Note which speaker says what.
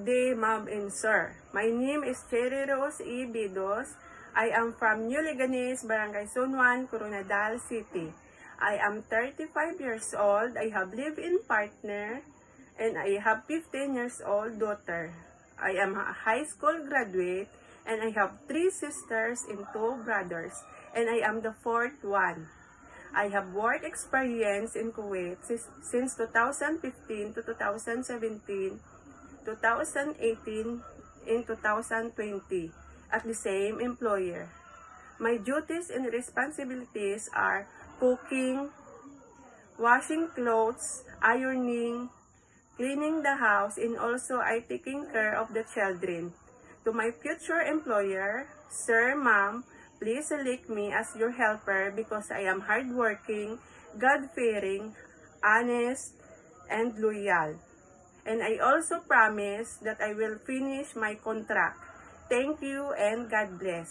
Speaker 1: day, Ma'am and Sir. My name is Cherry Rose E. Bidos. I am from New Leganes, Barangay Sunwan, Coronadal City. I am 35 years old. I have live-in partner and I have 15 years old daughter. I am a high school graduate and I have 3 sisters and 2 brothers. And I am the 4th one. I have work experience in Kuwait since 2015 to 2017, 2018, and 2020 at the same employer. My duties and responsibilities are cooking, washing clothes, ironing, cleaning the house, and also I taking care of the children. To my future employer, Sir, Ma'am, please select me as your helper because I am hardworking, God-fearing, honest, and loyal. And I also promise that I will finish my contract. Thank you and God bless.